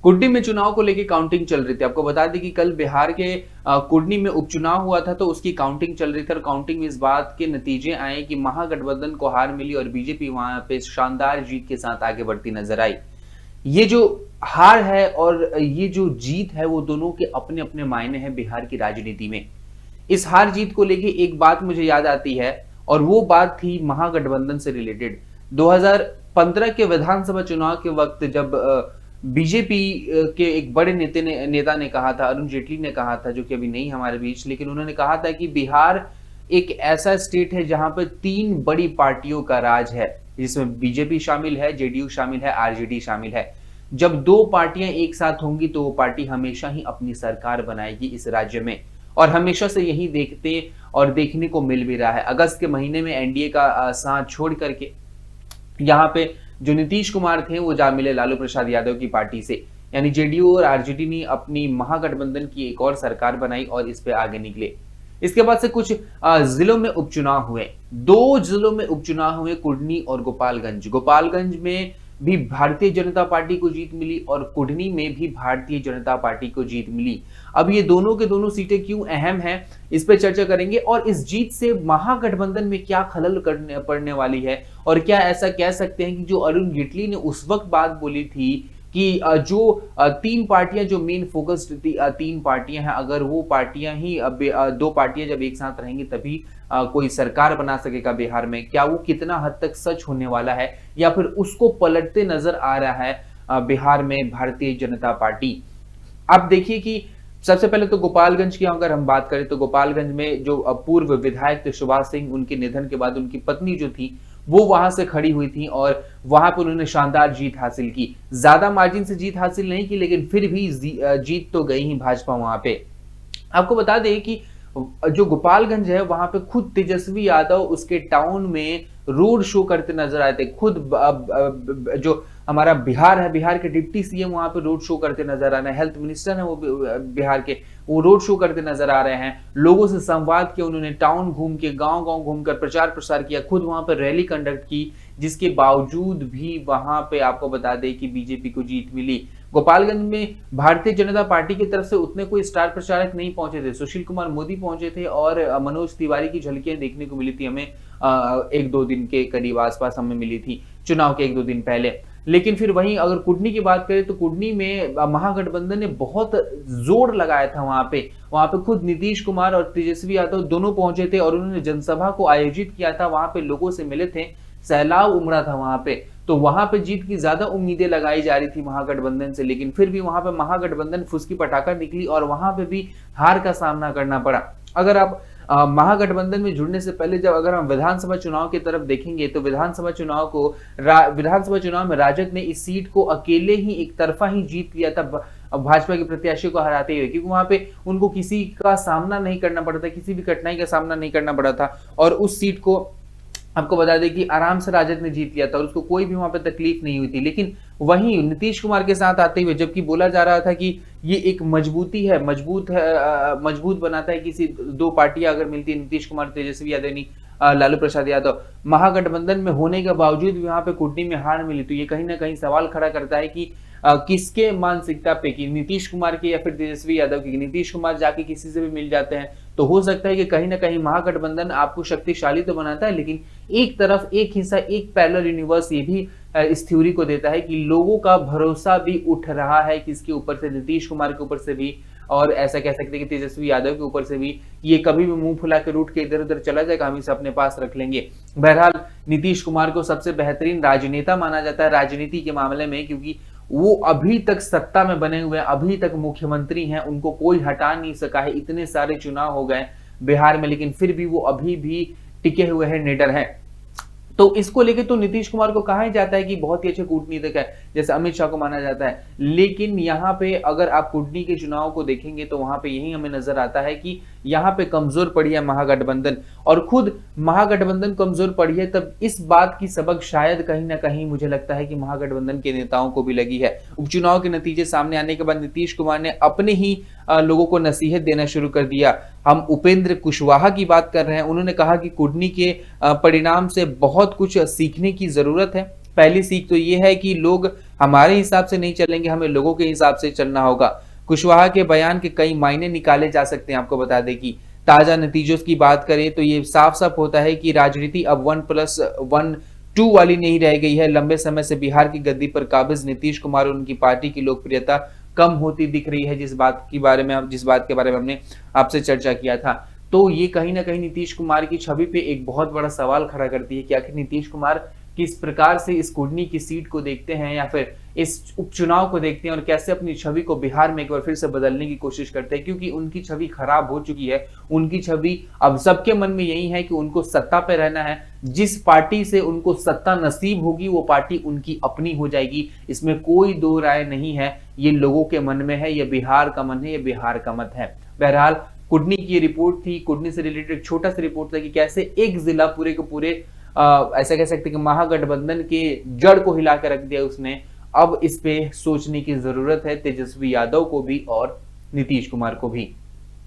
कुर्नी में चुनाव को लेकर काउंटिंग चल रही थी। आपको बता दें कि कल बिहार के कुर्नी में उपचुनाव हुआ था, तो उसकी काउंटिंग चल रही थी और काउंटिंग में इस बात के नतीजे आए कि महागठबंधन को हार मिली और बीजेपी वहां पे शानदार जीत के साथ आगे बढ़ती नजर आई। ये जो हार है और ये जो जीत है वो दोनों के अपने अपने मायने हैं बिहार की राजनीति में। इस हार जीत को लेके एक बात मुझे याद आती है और वो बात थी महागठबंधन से रिलेटेड। 2015 के विधानसभा चुनाव के वक्त जब बीजेपी के एक बड़े नेता ने कहा था, अरुण जेटली ने कहा था, जो कि अभी नहीं हमारे बीच, लेकिन उन्होंने कहा था कि बिहार एक ऐसा स्टेट है जहां पर 3 बड़ी पार्टियों का राज है, जिसमें बीजेपी शामिल है, जेडीयू शामिल है, आरजेडी शामिल है। जब 2 पार्टियां एक साथ होंगी तो वो पार्टी हमेशा ही अपनी सरकार बनाएगी इस राज्य में, और हमेशा से यही देखते और देखने को मिल भी रहा है। अगस्त के महीने में एनडीए का साथ छोड़ करके यहाँ पे जो नीतीश कुमार थे वो जा मिले लालू प्रसाद यादव की पार्टी से, यानी जेडीयू और आरजेडी ने अपनी महागठबंधन की एक और सरकार बनाई और इस पे आगे निकले। इसके बाद से कुछ जिलों में उपचुनाव हुए, 2 जिलों में उपचुनाव हुए, कुर्नी और गोपालगंज। गोपालगंज में भी भारतीय जनता पार्टी को जीत मिली और कुर्नी में भी भारतीय जनता पार्टी को जीत मिली। अब ये दोनों के दोनों सीटें क्यों अहम हैं, इस पे चर्चा करेंगे और इस जीत से महागठबंधन में क्या खलल पड़ने वाली है, और क्या ऐसा कह सकते हैं कि जो अरुण जेटली ने उस वक्त बात बोली थी कि जो 3 पार्टियां जो मेन फोकस्ड थी, 3 पार्टियां हैं, अगर वो पार्टियां ही 2 पार्टियां जब एक साथ रहेंगी तभी कोई सरकार बना सकेगा बिहार में, क्या वो कितना हद तक सच होने वाला है या फिर उसको पलटते नजर आ रहा है बिहार में भारतीय जनता पार्टी। आप देखिए कि सबसे पहले तो गोपालगंज की अगर हम बात करें तो गोपालगंज में जो पूर्व विधायक थे सुभाष सिंह, उनके निधन के बाद उनकी पत्नी जो थी वो वहां से खड़ी हुई थी और वहां पर उन्होंने शानदार जीत हासिल की। ज्यादा मार्जिन से जीत हासिल नहीं की, लेकिन फिर भी जीत तो गई ही भाजपा वहां पे। आपको बता दें कि जो गोपालगंज है वहां पे खुद तेजस्वी यादव उसके टाउन में रोड शो करते नजर आए थे। खुद जो हमारा बिहार है, बिहार के डिप्टी सीएम वहां पे रोड शो करते नजर आ रहे हैं, हेल्थ मिनिस्टर है वो बिहार के, वो रोड शो करते नजर आ रहे हैं। लोगों से संवाद किया उन्होंने, टाउन घूम के, गांव गांव घूमकर प्रचार प्रसार किया, खुद वहां पर रैली कंडक्ट की, जिसके बावजूद भी वहां पे आपको बता दें कि बीजेपी को जीत मिली। गोपालगंज में भारतीय जनता पार्टी की तरफ से उतने कोई स्टार प्रचारक नहीं पहुंचे थे, सुशील कुमार मोदी पहुंचे थे और मनोज तिवारी की झलकियां देखने को मिली थी हमें 1-2 दिन के करीब आसपास हमें मिली थी, चुनाव के 1-2 दिन पहले। लेकिन फिर वहीं अगर कुर्नी की बात करें तो कुर्नी में महागठबंधन ने बहुत जोर लगाया था। वहां पे खुद नीतीश कुमार और तेजस्वी यादव दोनों पहुंचे थे और उन्होंने जनसभा को आयोजित किया था, वहां पे लोगों से मिले थे, सैलाब उमड़ा था वहां पे। तो वहां पे जीत की ज्यादा उम्मीदें लगाई जा रही थी महागठबंधन से, लेकिन फिर भी वहां पे महागठबंधन फुसकी पटाखा निकली और वहां पे भी हार का सामना करना पड़ा। अगर आप महागठबंधन में जुड़ने से पहले जब अगर हम विधानसभा चुनाव की तरफ देखेंगे तो विधानसभा चुनाव में राजद ने इस सीट को अकेले ही एक तरफा ही जीत लिया था भाजपा के प्रत्याशी को हराते हुए, क्योंकि वहां पे उनको किसी का सामना नहीं करना पड़ा था, किसी भी कठिनाई का सामना नहीं करना पड़ा था और उस सीट को आपको बता दें कि आराम से राजद ने जीत लिया था और उसको कोई भी वहां पे तकलीफ नहीं हुई थी। लेकिन वहीं नीतीश कुमार के साथ आते हुए जबकि बोला जा रहा था कि ये एक मजबूत बनाता है किसी 2 पार्टियां अगर मिलती है, नीतीश कुमार तेजस्वी यादव नहीं लालू प्रसाद यादव, महागठबंधन में होने के बावजूद भी वहां पे कुर्नी में हार मिली, तो ये कहीं ना कहीं सवाल खड़ा करता है कि किसके मानसिकता पे, कि नीतीश कुमार के या फिर तेजस्वी यादव की। नीतीश कुमार जाके किसी से भी मिल जाते हैं तो हो सकता है कि कहीं ना कहीं महागठबंधन आपको शक्तिशाली तो बनाता है, लेकिन एक तरफ एक हिस्सा, एक पैरेलल यूनिवर्स ये भी इस थ्योरी को देता है कि लोगों का भरोसा भी उठ रहा है किसके ऊपर से, नीतीश कुमार के ऊपर से भी, और ऐसा कह सकते हैं कि तेजस्वी यादव के ऊपर से भी। ये कभी भी मुंह फुला के रूट के इधर उधर चला जाएगा, हम इसे अपने पास रख लेंगे। बहरहाल नीतीश कुमार को सबसे बेहतरीन राजनेता माना जाता है राजनीति के मामले में, क्योंकि वो अभी तक सत्ता में बने हुए हैं, अभी तक मुख्यमंत्री हैं, उनको कोई हटा नहीं सका है। इतने सारे चुनाव हो गए बिहार में लेकिन फिर भी वो अभी भी टिके हुए हैं, निडर हैं। तो इसको लेके तो नीतीश कुमार को कहा ही जाता है कि बहुत ही अच्छे कूटनीतिक है, जैसे अमित शाह को माना जाता है। लेकिन यहाँ पे अगर आप कुर्नी के चुनाव को देखेंगे तो वहां पे यही हमें नजर आता है कि यहाँ पे कमजोर पड़ी है महागठबंधन, और खुद महागठबंधन कमजोर पड़ी है तब इस बात की सबक शायद कहीं ना कहीं मुझे लगता है कि महागठबंधन के नेताओं को भी लगी है। उपचुनाव के नतीजे सामने आने के बाद नीतीश कुमार ने अपने ही लोगों को नसीहत देना शुरू कर दिया। हम उपेंद्र कुशवाहा की बात कर रहे हैं, उन्होंने कहा कि कुर्नी के परिणाम से बहुत कुछ सीखने की जरूरत है। पहली सीख तो ये है कि लोग हमारे हिसाब से नहीं चलेंगे, हमें लोगों के हिसाब से चलना होगा। कुशवाहा के बयान के कई मायने निकाले जा सकते हैं। आपको बता दें कि ताजा नतीजों की बात करें तो ये साफ साफ होता है कि राजनीति अब 1+1 2 वाली नहीं रह गई है। लंबे समय से बिहार की गद्दी पर काबिज नीतीश कुमार और उनकी पार्टी की लोकप्रियता कम होती दिख रही है, जिस बात के बारे में हमने आपसे चर्चा किया था। तो ये कहीं ना कहीं नीतीश कुमार की छवि पे एक बहुत बड़ा सवाल खड़ा करती है कि आखिर नीतीश कुमार किस प्रकार से इस कुडनी की सीट को देखते हैं या फिर इस उपचुनाव को देखते हैं और कैसे अपनी छवि को बिहार में एक बार फिर से बदलने की कोशिश करते हैं, क्योंकि उनकी छवि खराब हो चुकी है। उनकी छवि अब सबके मन में यही है कि उनको सत्ता पे रहना है। जिस पार्टी से उनको सत्ता नसीब होगी वो पार्टी उनकी अपनी हो जाएगी, इसमें कोई दो राय नहीं है। ये लोगों के मन में है, ये बिहार का मन है, ये बिहार का मत है। बहरहाल कुडनी की ये रिपोर्ट थी, कुडनी से रिलेटेड एक छोटा सा रिपोर्ट था कि कैसे एक जिला पूरे के पूरे ऐसा कह सकते हैं कि महागठबंधन के जड़ को हिला कर रख दिया उसने। अब इस पे सोचने की जरूरत है तेजस्वी यादव को भी और नीतीश कुमार को भी।